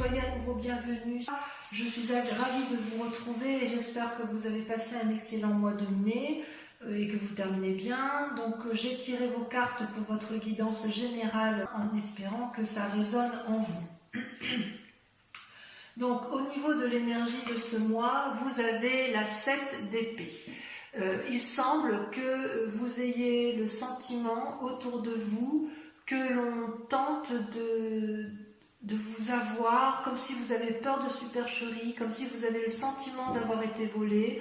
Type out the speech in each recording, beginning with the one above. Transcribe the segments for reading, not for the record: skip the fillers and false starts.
soyez à nouveau bienvenus. Je suis ravie de vous retrouver et j'espère que vous avez passé un excellent mois de mai et que vous terminez bien. Donc j'ai tiré vos cartes pour votre guidance générale en espérant que ça résonne en vous. Donc au niveau de l'énergie de ce mois, vous avez la 7 d'épée. Il semble que vous ayez le sentiment autour de vous que l'on tente de vous avoir, comme si vous avez peur de supercherie, comme si vous avez le sentiment d'avoir été volé.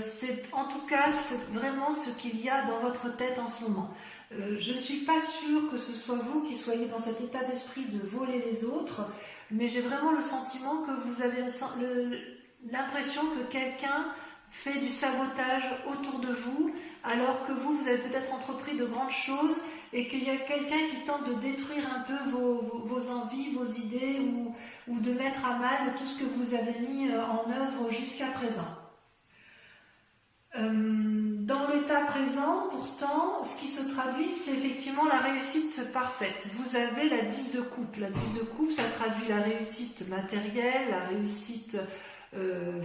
C'est en tout cas vraiment ce qu'il y a dans votre tête en ce moment. Je ne suis pas sûre que ce soit vous qui soyez dans cet état d'esprit de voler les autres, mais j'ai vraiment le sentiment que vous avez l'impression que quelqu'un fait du sabotage autour de vous, alors que vous avez peut-être entrepris de grandes choses et qu'il y a quelqu'un qui tente de détruire un peu vos envies, vos idées ou de mettre à mal tout ce que vous avez mis en œuvre jusqu'à présent. Dans l'état présent, pourtant, ce qui se traduit, c'est effectivement la réussite parfaite. Vous avez la 10 de coupe. La 10 de coupe, ça traduit la réussite matérielle, la réussite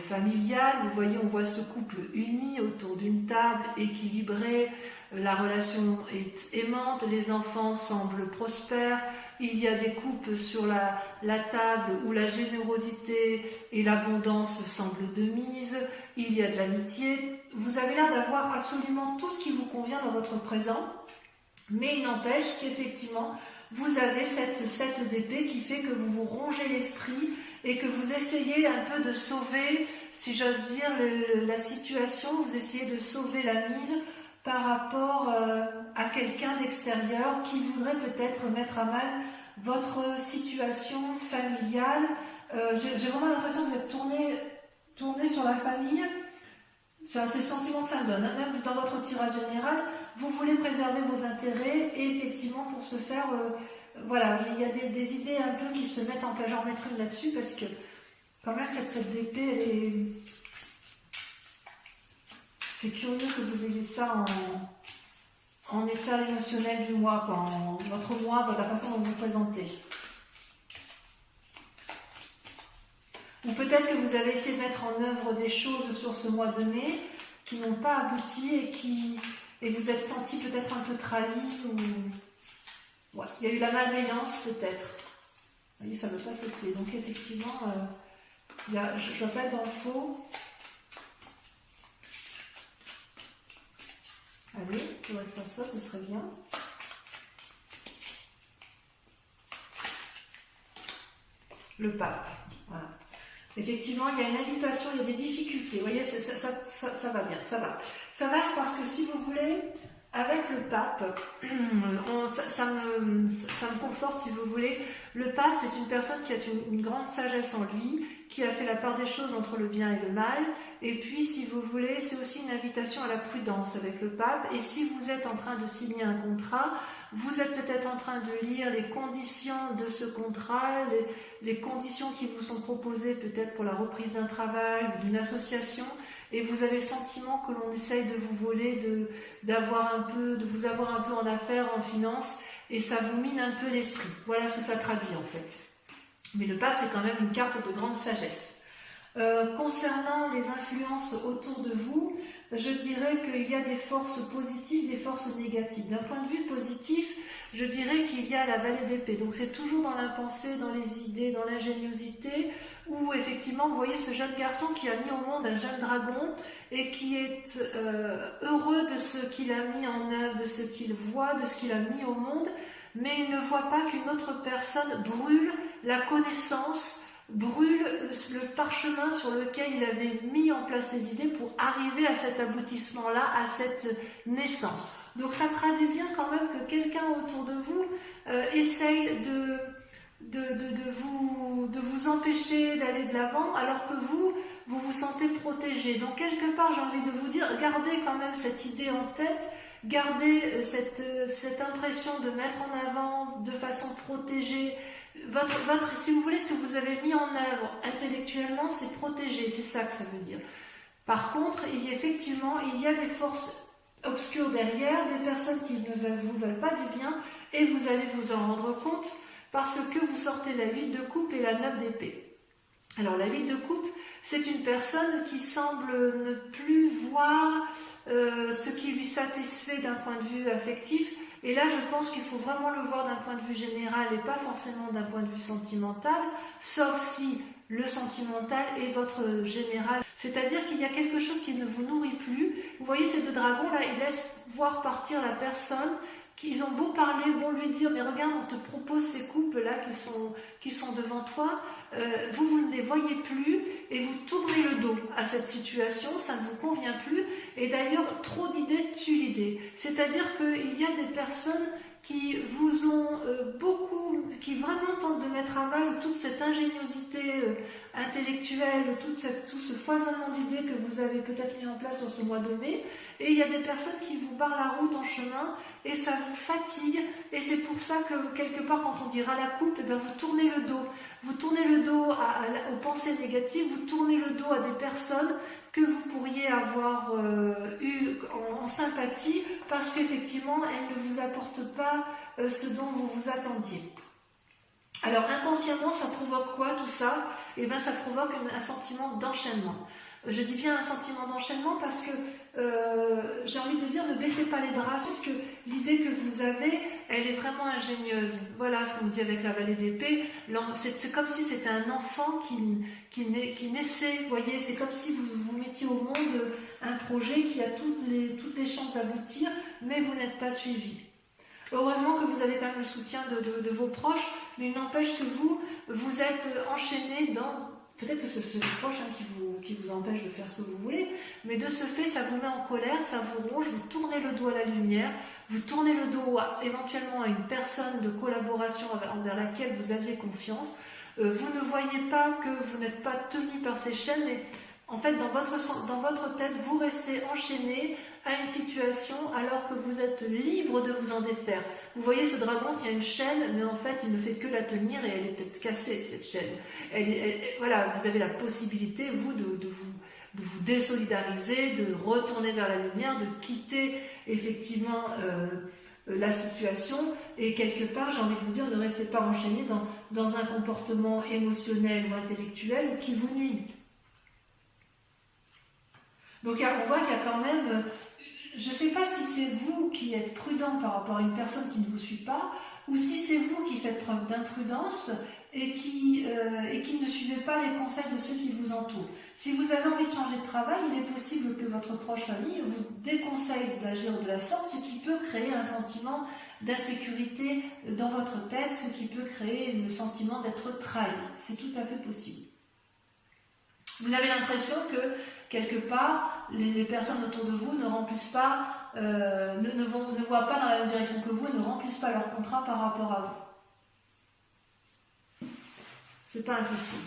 familiale. Vous voyez, on voit ce couple uni autour d'une table, équilibré, la relation est aimante, les enfants semblent prospères, il y a des coupes sur la table où la générosité et l'abondance semblent de mise, il y a de l'amitié. Vous avez l'air d'avoir absolument tout ce qui vous convient dans votre présent, mais il n'empêche qu'effectivement, vous avez cette 7 d'épée qui fait que vous vous rongez l'esprit et que vous essayez un peu de sauver, si j'ose dire, la situation, vous essayez de sauver la mise par rapport à quelqu'un d'extérieur qui voudrait peut-être mettre à mal votre situation familiale. J'ai vraiment l'impression que vous êtes tourné sur la famille. C'est le sentiment que ça me donne. Même dans votre tirage général, vous voulez préserver vos intérêts et effectivement pour ce faire, voilà, il y a des idées un peu qui se mettent en place. J'en mettrai une là-dessus parce que quand même cette d'épée, c'est curieux que vous ayez ça en état émotionnel du mois, quoi, votre mois, la façon dont vous vous présentez. Ou peut-être que vous avez essayé de mettre en œuvre des choses sur ce mois de mai qui n'ont pas abouti et vous êtes senti peut-être un peu trahi. Ouais, il y a eu la malveillance peut-être. Vous voyez, ça ne veut pas sauter. Donc effectivement, je ne dois pas être dans le faux. Allez, il faudrait que ça saute, ce serait bien. Le pape, voilà. Effectivement, il y a une invitation, il y a des difficultés. Vous voyez, ça va bien, ça va. Ça va parce que si vous voulez, avec le pape, ça me conforte si vous voulez. Le pape, c'est une personne qui a une grande sagesse en lui, qui a fait la part des choses entre le bien et le mal. Et puis, si vous voulez, c'est aussi une invitation à la prudence avec le pape. Et si vous êtes en train de signer un contrat, vous êtes peut-être en train de lire les conditions de ce contrat, les conditions qui vous sont proposées peut-être pour la reprise d'un travail ou d'une association. Et vous avez le sentiment que l'on essaye de vous voler, de vous avoir un peu en affaires, en finance, et ça vous mine un peu l'esprit. Voilà ce que ça traduit en fait. Mais le pape, c'est quand même une carte de grande sagesse. Concernant les influences autour de vous, je dirais qu'il y a des forces positives, des forces négatives. D'un point de vue positif, je dirais qu'il y a la vallée d'épée. Donc c'est toujours dans la pensée, dans les idées, dans l'ingéniosité, où effectivement, vous voyez ce jeune garçon qui a mis au monde un jeune dragon et qui est heureux de ce qu'il a mis en œuvre, de ce qu'il voit, de ce qu'il a mis au monde, mais il ne voit pas qu'une autre personne brûle la connaissance, brûle le parchemin sur lequel il avait mis en place les idées pour arriver à cet aboutissement-là, à cette naissance. Donc ça traduit bien quand même que quelqu'un autour de vous essaye de vous empêcher d'aller de l'avant alors que vous vous sentez protégé. Donc quelque part j'ai envie de vous dire, gardez quand même cette idée en tête, gardez cette impression de mettre en avant de façon protégée si vous voulez, ce que vous avez mis en œuvre intellectuellement, c'est protégé, c'est ça que ça veut dire. Par contre, il y a des forces obscures derrière, des personnes qui ne vous veulent pas du bien, et vous allez vous en rendre compte parce que vous sortez la 8 de coupe et la 9 d'épée. Alors la 8 de coupe, c'est une personne qui semble ne plus voir ce qui lui satisfait d'un point de vue affectif. Et là, je pense qu'il faut vraiment le voir d'un point de vue général et pas forcément d'un point de vue sentimental, sauf si le sentimental est votre général. C'est-à-dire qu'il y a quelque chose qui ne vous nourrit plus. Vous voyez ces deux dragons là, ils laissent voir partir la personne. Qu'ils ont beau parler, beau lui dire, mais regarde, on te propose ces couples-là qui sont devant toi, vous ne les voyez plus et vous tournez le dos à cette situation, ça ne vous convient plus. Et d'ailleurs, trop d'idées tue l'idée. C'est-à-dire qu'il y a des personnes qui vous ont qui vraiment tentent de mettre à mal toute cette ingéniosité intellectuelle, tout ce foisonnement d'idées que vous avez peut-être mis en place sur ce mois de mai. Et il y a des personnes qui vous barrent la route en chemin et ça vous fatigue. Et c'est pour ça que quelque part, quand on dira la coupe, eh bien, vous tournez le dos. Vous tournez le dos aux pensées négatives, vous tournez le dos à des personnes que vous pourriez avoir eu en sympathie parce qu'effectivement, elles ne vous apportent pas ce dont vous vous attendiez. Alors inconsciemment, ça provoque quoi tout ça? Eh bien, ça provoque un sentiment d'enchaînement. Je dis bien un sentiment d'enchaînement parce que j'ai envie de dire ne baissez pas les bras, puisque l'idée que vous avez, elle est vraiment ingénieuse. Voilà ce qu'on dit avec la vallée d'épée. C'est comme si c'était un enfant qui naissait, vous voyez, c'est comme si vous mettiez au monde un projet qui a toutes les chances d'aboutir, mais vous n'êtes pas suivi. Heureusement que vous avez quand même le soutien de vos proches, mais il n'empêche que vous êtes enchaîné dans... Peut-être que c'est les proches qui vous empêchent de faire ce que vous voulez, mais de ce fait, ça vous met en colère, ça vous ronge, vous tournez le dos à la lumière, vous tournez le dos éventuellement à une personne de collaboration envers laquelle vous aviez confiance. Vous ne voyez pas que vous n'êtes pas tenu par ces chaînes, mais en fait, dans votre tête, vous restez enchaîné à une situation alors que vous êtes libre de vous en défaire. Vous voyez, ce dragon tient une chaîne, mais en fait, il ne fait que la tenir et elle est peut-être cassée, cette chaîne. Voilà, vous avez la possibilité, vous, de vous désolidariser, de retourner vers la lumière, de quitter effectivement la situation. Et quelque part, j'ai envie de vous dire, ne restez pas enchaîné dans un comportement émotionnel ou intellectuel qui vous nuit. Donc on voit qu'il y a quand même, je ne sais pas si c'est vous qui êtes prudent par rapport à une personne qui ne vous suit pas, ou si c'est vous qui faites preuve d'imprudence et qui ne suivez pas les conseils de ceux qui vous entourent. Si vous avez envie de changer de travail, il est possible que votre proche famille vous déconseille d'agir de la sorte, ce qui peut créer un sentiment d'insécurité dans votre tête, ce qui peut créer le sentiment d'être trahi. C'est tout à fait possible. Vous avez l'impression que quelque part, les personnes autour de vous ne remplissent pas, ne voient pas dans la même direction que vous et ne remplissent pas leur contrat par rapport à vous. C'est pas impossible.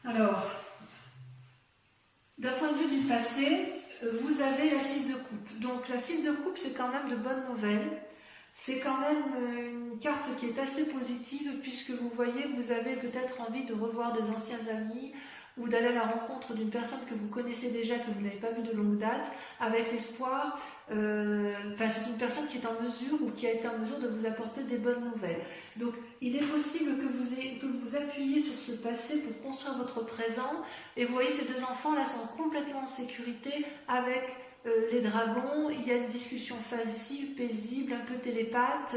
Alors, d'un point de vue du passé, vous avez la 6 de coupe. Donc la 6 de coupe, c'est quand même de bonnes nouvelles. C'est quand même une carte qui est assez positive puisque vous voyez, vous avez peut-être envie de revoir des anciens amis ou d'aller à la rencontre d'une personne que vous connaissez déjà, que vous n'avez pas vue de longue date, avec l'espoir, c'est une personne qui est en mesure ou qui a été en mesure de vous apporter des bonnes nouvelles. Donc il est possible que vous appuyiez sur ce passé pour construire votre présent et vous voyez, ces deux enfants-là sont complètement en sécurité avec les dragons. Il y a une discussion facile, paisible, un peu télépathe.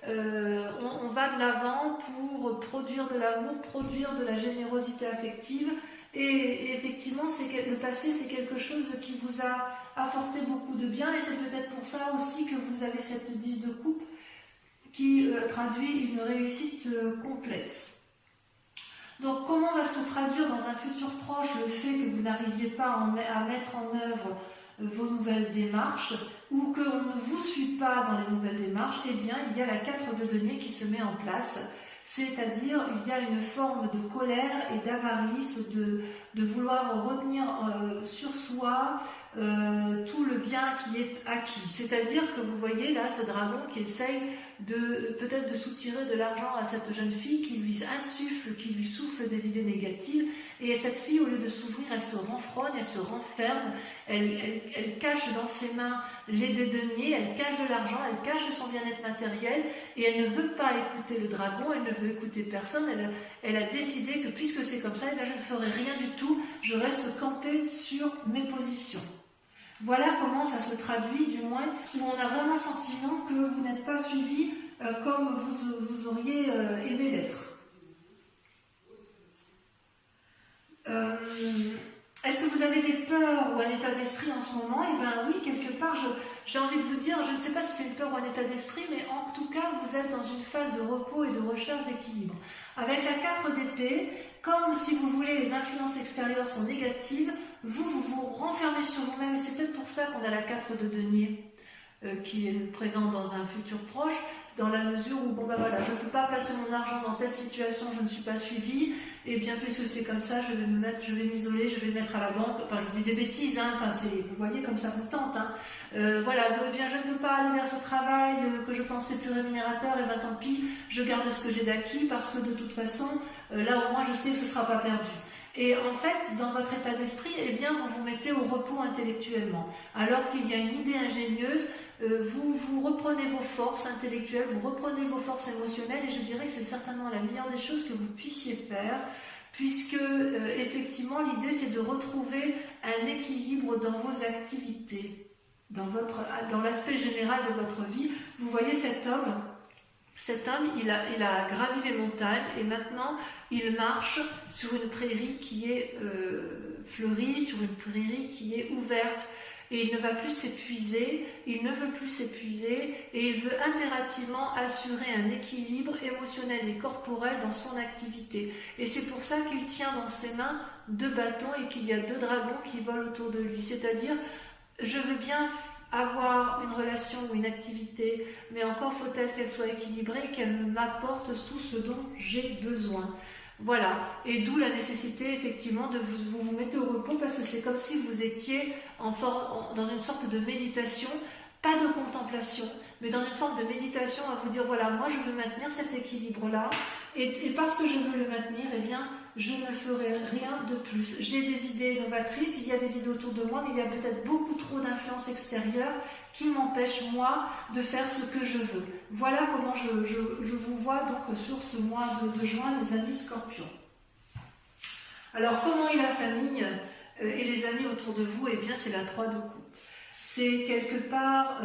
On va de l'avant pour produire de l'amour, produire de la générosité affective. Et effectivement, le passé, c'est quelque chose qui vous a apporté beaucoup de bien. Et c'est peut-être pour ça aussi que vous avez cette 10 de coupe qui traduit une réussite complète. Donc, comment va se traduire dans un futur proche le fait que vous n'arriviez pas à mettre en œuvre vos nouvelles démarches ou qu'on ne vous suit pas dans les nouvelles démarches? Eh bien, il y a la 4 de denier qui se met en place, c'est-à-dire il y a une forme de colère et d'avarice, de vouloir retenir sur soi tout le bien qui est acquis. C'est-à-dire que vous voyez là ce dragon qui essaye peut-être de soutirer de l'argent à cette jeune fille, qui lui insuffle, qui lui souffle des idées négatives, et cette fille, au lieu de s'ouvrir, elle se renfrogne, elle se renferme, elle cache dans ses mains les deniers, elle cache de l'argent, elle cache de son bien-être matériel, et elle ne veut pas écouter le dragon, elle ne veut écouter personne, elle a décidé que puisque c'est comme ça, eh bien, je ne ferai rien du tout, je reste campée sur mes positions. Voilà comment ça se traduit, du moins, où on a vraiment le sentiment que vous n'êtes pas suivi comme vous auriez aimé l'être. Est-ce que vous avez des peurs ou un état d'esprit en ce moment? Eh bien oui, quelque part, j'ai envie de vous dire, je ne sais pas si c'est une peur ou un état d'esprit, mais en tout cas, vous êtes dans une phase de repos et de recherche d'équilibre. Avec la 4 d'épée, comme si vous voulez, les influences extérieures sont négatives, vous vous renfermez sur vous-même, et c'est peut-être pour ça qu'on a la 4 de denier qui est présente dans un futur proche, dans la mesure où, bon ben voilà, je ne peux pas placer mon argent dans telle situation, je ne suis pas suivie, et bien puisque c'est comme ça, je vais m'isoler, je vais le mettre à la banque, enfin je dis des bêtises, hein, enfin, vous voyez comme ça vous tente, hein. Voilà, eh bien je ne peux pas aller vers ce travail que je pensais plus rémunérateur, et bien tant pis, je garde ce que j'ai d'acquis, parce que de toute façon, là au moins je sais que ce ne sera pas perdu. Et en fait, dans votre état d'esprit, eh bien, vous vous mettez au repos intellectuellement. Alors qu'il y a une idée ingénieuse, vous reprenez vos forces intellectuelles, vous reprenez vos forces émotionnelles, et je dirais que c'est certainement la meilleure des choses que vous puissiez faire, puisque effectivement, l'idée c'est de retrouver un équilibre dans vos activités, dans l'aspect général de votre vie. Vous voyez cet homme, il a gravi les montagnes et maintenant il marche sur une prairie qui est fleurie, sur une prairie qui est ouverte. Et il ne va plus s'épuiser, il ne veut plus s'épuiser, et il veut impérativement assurer un équilibre émotionnel et corporel dans son activité. Et c'est pour ça qu'il tient dans ses mains 2 bâtons et qu'il y a 2 dragons qui volent autour de lui. C'est-à-dire, je veux bien avoir une relation ou une activité, mais encore faut-elle qu'elle soit équilibrée, qu'elle m'apporte tout ce dont j'ai besoin. Voilà, et d'où la nécessité effectivement de vous mettre au repos, parce que c'est comme si vous étiez dans une sorte de méditation, pas de contemplation, mais dans une forme de méditation à vous dire voilà, moi je veux maintenir cet équilibre-là, et parce que je veux le maintenir, eh bien je ne ferai rien de plus. J'ai des idées novatrices, il y a des idées autour de moi, mais il y a peut-être beaucoup trop d'influences extérieures qui m'empêchent moi de faire ce que je veux. Voilà comment je vous vois donc sur ce mois de juin, les amis Scorpions. Alors comment est la famille et les amis autour de vous? Eh bien c'est la 3 de coupe. C'est quelque part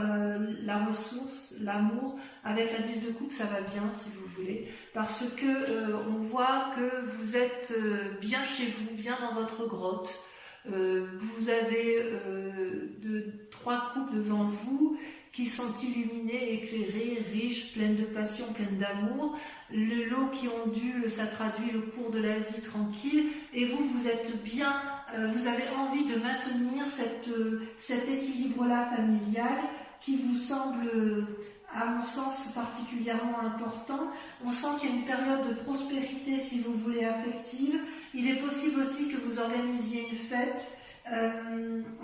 la ressource, l'amour. Avec la 10 de coupe, ça va bien si vous voulez, parce que on voit que vous êtes bien chez vous, bien dans votre grotte. Vous avez 3 coupes devant vous qui sont illuminées, éclairées, riches, pleines de passion, pleines d'amour. Le lot qui ondule, ça traduit le cours de la vie tranquille. Et vous êtes bien, vous avez envie de maintenir cet équilibre-là familial qui vous semble, à mon sens, particulièrement important. On sent qu'il y a une période de prospérité, si vous voulez, affective. Il est possible aussi que vous organisiez une fête.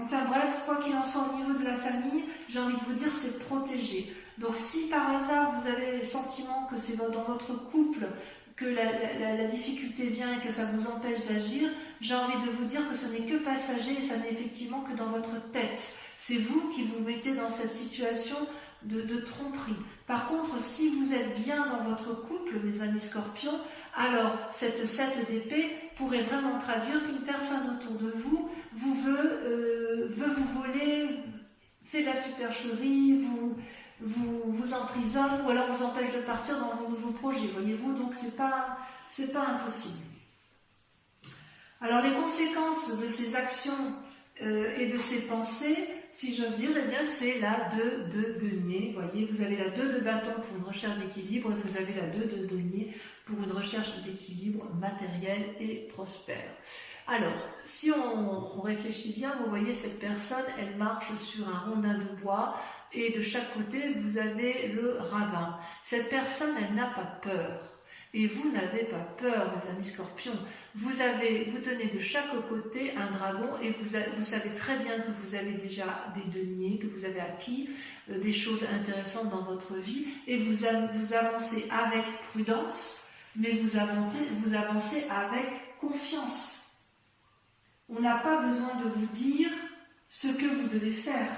Enfin bref, quoi qu'il en soit au niveau de la famille, j'ai envie de vous dire, c'est protégé. Donc si par hasard vous avez le sentiment que c'est dans votre couple que la difficulté vient et que ça vous empêche d'agir, j'ai envie de vous dire que ce n'est que passager et ça n'est effectivement que dans votre tête. C'est vous qui vous mettez dans cette situation de tromperie. Par contre, si vous êtes bien dans votre couple, mes amis Scorpions, alors cette 7 d'épée pourrait vraiment traduire qu'une personne autour de vous veut vous voler, fait de la supercherie, vous emprisonne ou alors vous empêche de partir dans vos nouveaux projets, voyez-vous, donc c'est pas impossible. Alors les conséquences de ces actions et de ces pensées, si j'ose dire, eh bien c'est la 2 de denier. Voyez, vous avez la 2 de bâton pour une recherche d'équilibre et vous avez la 2 de denier pour une recherche d'équilibre matériel et prospère. Alors, si on réfléchit bien, vous voyez cette personne, elle marche sur un rondin de bois et de chaque côté, vous avez le ravin. Cette personne, elle n'a pas peur. Et vous n'avez pas peur, mes amis scorpions. Vous tenez de chaque côté un dragon et vous savez très bien que vous avez déjà des deniers, que vous avez acquis des choses intéressantes dans votre vie et vous avancez avec prudence, mais vous avancez avec confiance. On n'a pas besoin de vous dire ce que vous devez faire.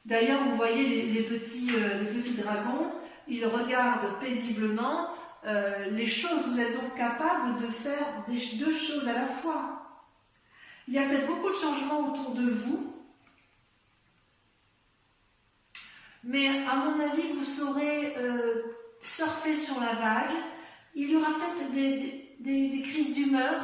D'ailleurs, vous voyez les petits dragons, ils regardent paisiblement les choses. Vous êtes donc capable de faire deux choses à la fois. Il y a peut-être beaucoup de changements autour de vous, mais à mon avis, vous saurez surfer sur la vague. Il y aura peut-être des crises d'humeur,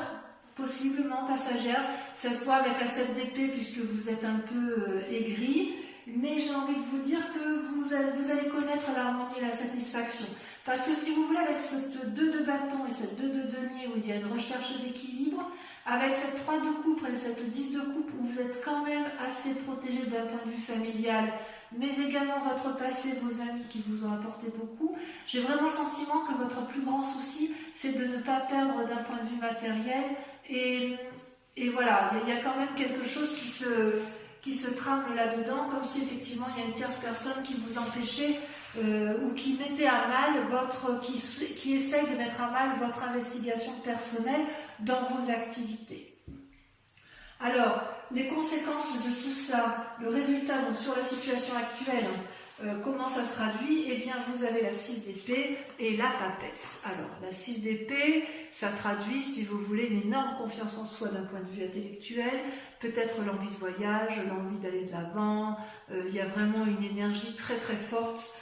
possiblement passagères, que ce soit avec la 7 d'épée, puisque vous êtes un peu aigri. Mais j'ai envie de vous dire que vous allez connaître l'harmonie et la satisfaction. Parce que si vous voulez, avec cette 2 de bâton et cette 2 de denier où il y a une recherche d'équilibre, avec cette 3 de coupe et cette 10 de coupe où vous êtes quand même assez protégé d'un point de vue familial, mais également votre passé, vos amis qui vous ont apporté beaucoup, j'ai vraiment le sentiment que votre plus grand souci, c'est de ne pas perdre d'un point de vue matériel. Et voilà, il y a quand même quelque chose qui se trame là-dedans, comme si effectivement il y a une tierce personne qui vous empêchait ou qui mettait à mal qui essaye de mettre à mal votre investigation personnelle dans vos activités. Alors, les conséquences de tout ça, le résultat donc sur la situation actuelle, comment ça se traduit? Eh bien, vous avez la 6 d'épée et la papesse. Alors, la 6 d'épée, ça traduit, si vous voulez, une énorme confiance en soi d'un point de vue intellectuel, peut-être l'envie de voyage, l'envie d'aller de l'avant. Il y a vraiment une énergie très très forte.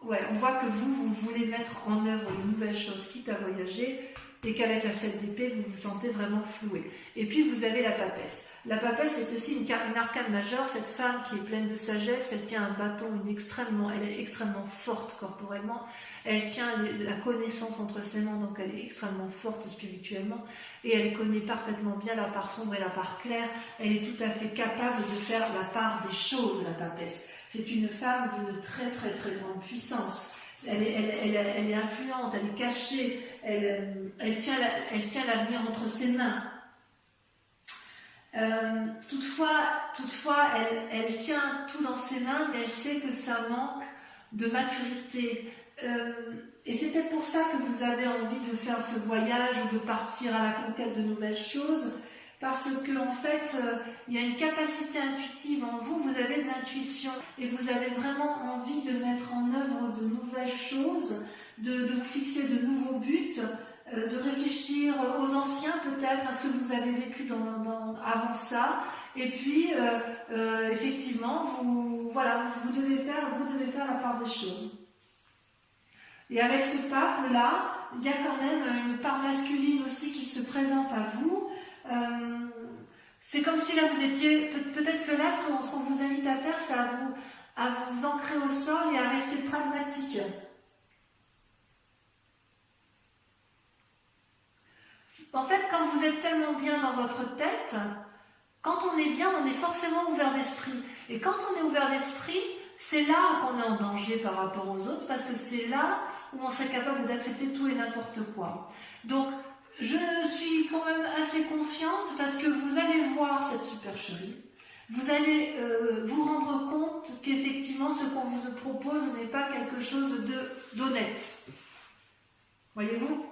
Ouais, on voit que vous voulez mettre en œuvre de nouvelles choses, quitte à voyager, et qu'avec la 7 d'épée, vous vous sentez vraiment floué. Et puis, vous avez la papesse. La papesse est aussi une arcane majeure. Cette femme qui est pleine de sagesse, elle tient un bâton, elle est extrêmement forte corporellement. Elle tient la connaissance entre ses mains, donc elle est extrêmement forte spirituellement. Et elle connaît parfaitement bien la part sombre et la part claire. Elle est tout à fait capable de faire la part des choses, la papesse. C'est une femme d'une très très très grande puissance. Elle est influente, elle est cachée, elle tient l'avenir entre ses mains. Toutefois, elle tient tout dans ses mains, mais elle sait que ça manque de maturité. Et c'est peut-être pour ça que vous avez envie de faire ce voyage ou de partir à la conquête de nouvelles choses, parce que en fait, il y a une capacité intuitive en vous, vous avez de l'intuition et vous avez vraiment envie de mettre en œuvre de nouvelles choses, de vous fixer de nouveaux buts, de réfléchir aux anciens peut-être, à ce que vous avez vécu avant ça, et puis effectivement, vous devez faire la part des choses. Et avec ce pape-là, il y a quand même une part masculine aussi qui se présente à vous. C'est comme si là vous étiez, peut-être que là ce qu'on vous invite à faire, c'est à vous ancrer au sol et à rester pragmatique. En fait, quand vous êtes tellement bien dans votre tête, quand on est bien, on est forcément ouvert d'esprit. Et quand on est ouvert d'esprit, c'est là qu'on est en danger par rapport aux autres, parce que c'est là où on serait capable d'accepter tout et n'importe quoi. Donc, je suis quand même assez confiante parce que vous allez voir cette supercherie. Vous allez vous rendre compte qu'effectivement, ce qu'on vous propose n'est pas quelque chose d'honnête. Voyez-vous ?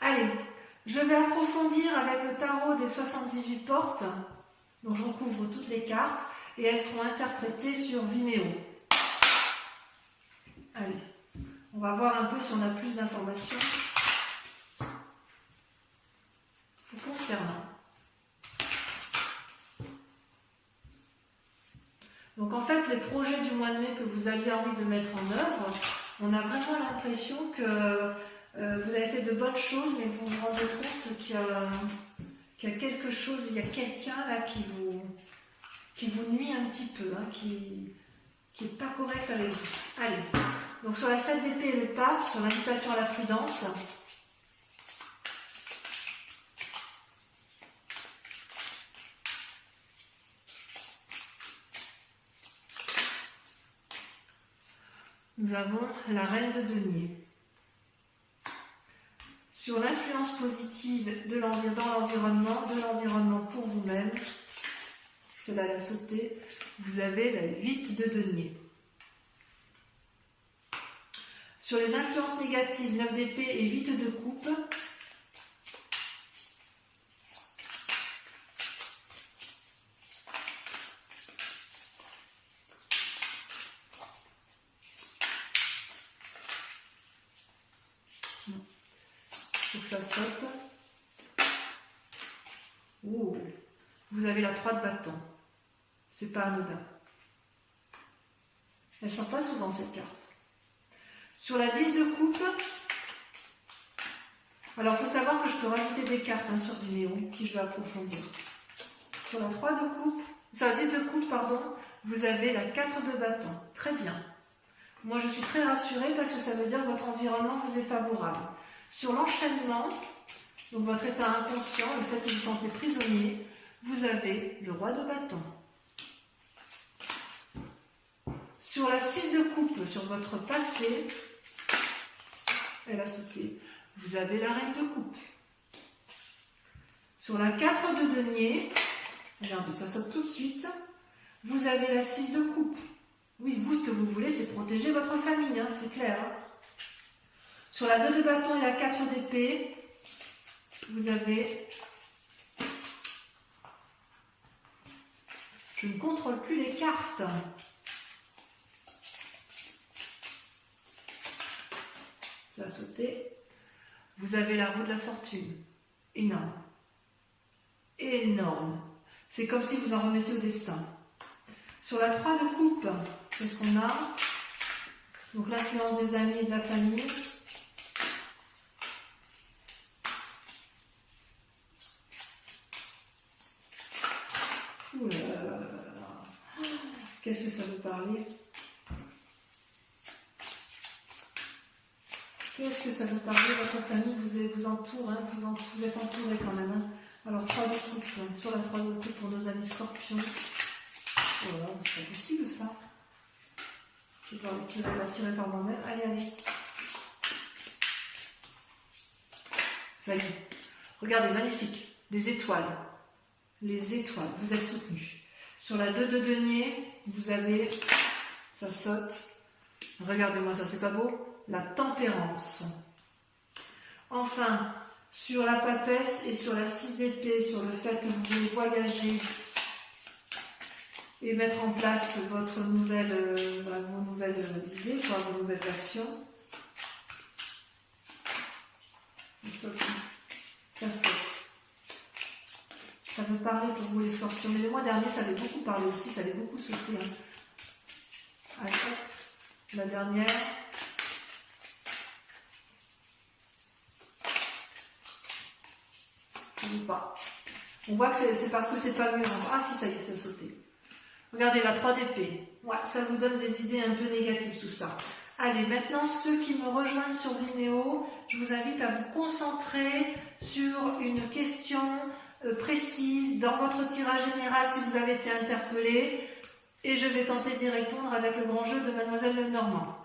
Allez, je vais approfondir avec le tarot des 78 portes. Donc, je recouvre toutes les cartes et elles seront interprétées sur Vimeo. Allez, on va voir un peu si on a plus d'informations vous concernant. Donc en fait, les projets du mois de mai que vous aviez envie de mettre en œuvre, on a vraiment l'impression que vous avez fait de bonnes choses, mais vous vous rendez compte qu'il y a quelque chose, il y a quelqu'un là qui vous nuit un petit peu, hein, qui n'est pas correct avec vous. Allez, donc sur la 7 d'épée et le pape, sur l'invitation à la prudence. nous avons la reine de denier. Sur l'influence positive dans l'environnement pour vous-même, cela l'a sauté, vous avez la 8 de denier. Sur les influences négatives, 9 d'épée et 8 de coupe, faut que ça saute. Oh, vous avez la 3 de bâton. C'est pas anodin. Elle ne sort pas souvent cette carte. Sur la 10 de coupe, alors il faut savoir que je peux rajouter des cartes sur Vimeo si je veux approfondir. Sur la 3 de coupe, sur la 10 de coupe, pardon, vous avez la 4 de bâton. Très bien. Moi je suis très rassurée parce que ça veut dire que votre environnement vous est favorable. Sur l'enchaînement, donc votre état inconscient, le fait que vous vous sentez prisonnier, vous avez le roi de bâton. Sur la 6 de coupe, sur votre passé, elle a sauté, vous avez la reine de coupe. Sur la 4 de denier, regardez, ça saute tout de suite, vous avez la 6 de coupe. Oui, vous, ce que vous voulez, c'est protéger votre famille, c'est clair. Sur la 2 de bâton et la 4 d'épée, vous avez... Je ne contrôle plus les cartes. Ça a sauté. Vous avez la roue de la fortune. Énorme. Énorme. C'est comme si vous en remettiez au destin. Sur la 3 de coupe, qu'est-ce qu'on a? Donc l'influence des amis et de la famille. Ouh là là là là là. Qu'est-ce que ça veut parler? Qu'est-ce que ça veut parler? Votre famille vous entoure, vous êtes entouré quand même. Alors 3 de coupe, sur la 3 de coupe pour nos amis scorpions. Oh là, c'est pas possible ça. Je vais devoir la tirer par moi-même. Allez, allez. Ça y est. Regardez, magnifique. Les étoiles. Les étoiles. Vous êtes soutenus. Sur la 2 de denier, vous avez... Ça saute. Regardez-moi ça, c'est pas beau? La tempérance. Enfin, sur la papesse et sur la 6 d'épée, sur le fait que vous voulez voyager et mettre en place vos nouvelles idées, vos nouvelles actions. Ça saute. Ça veut parler pour vous les scorpions. Mais le mois dernier, ça avait beaucoup parlé aussi, ça avait beaucoup sauté. Allez, hop, la dernière. Pas. On voit que c'est parce que c'est pas mûr. Ah si, ça y est, ça a sauté. Regardez la 3 d'épée. Ouais, ça vous donne des idées un peu négatives tout ça. Allez, maintenant ceux qui me rejoignent sur Vimeo, je vous invite à vous concentrer sur une question précise dans votre tirage général si vous avez été interpellé. Et je vais tenter d'y répondre avec le grand jeu de Mademoiselle Lenormand.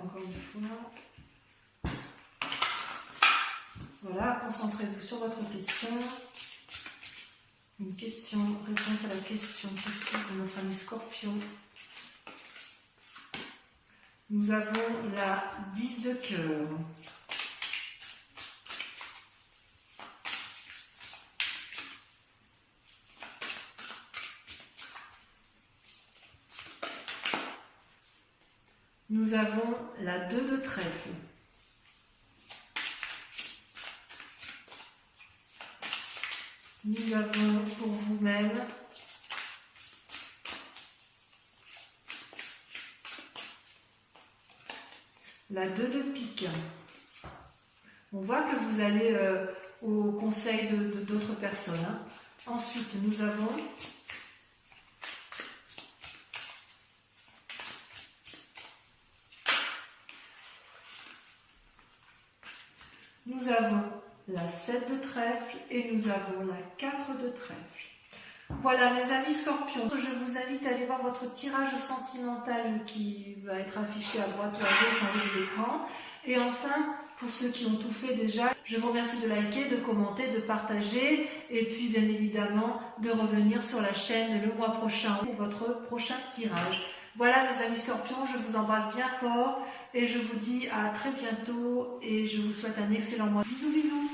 Encore une fois. Voilà, concentrez-vous sur votre question. Une question, réponse à la question précise de notre ami Scorpion. Nous avons la 10 de cœur. Nous avons la 2 de trèfle. Nous avons pour vous-même la 2 de pique. On voit que vous allez au conseil d'autres personnes. Ensuite, nous avons nous avons la 7 de trèfle et nous avons la 4 de trèfle. Voilà mes amis Scorpions, je vous invite à aller voir votre tirage sentimental qui va être affiché à droite ou à gauche en haut de l'écran. Et enfin, pour ceux qui ont tout fait déjà, je vous remercie de liker, de commenter, de partager et puis bien évidemment de revenir sur la chaîne le mois prochain pour votre prochain tirage. Voilà mes amis Scorpions, je vous embrasse bien fort et je vous dis à très bientôt et je vous souhaite un excellent mois. Bisous bisous.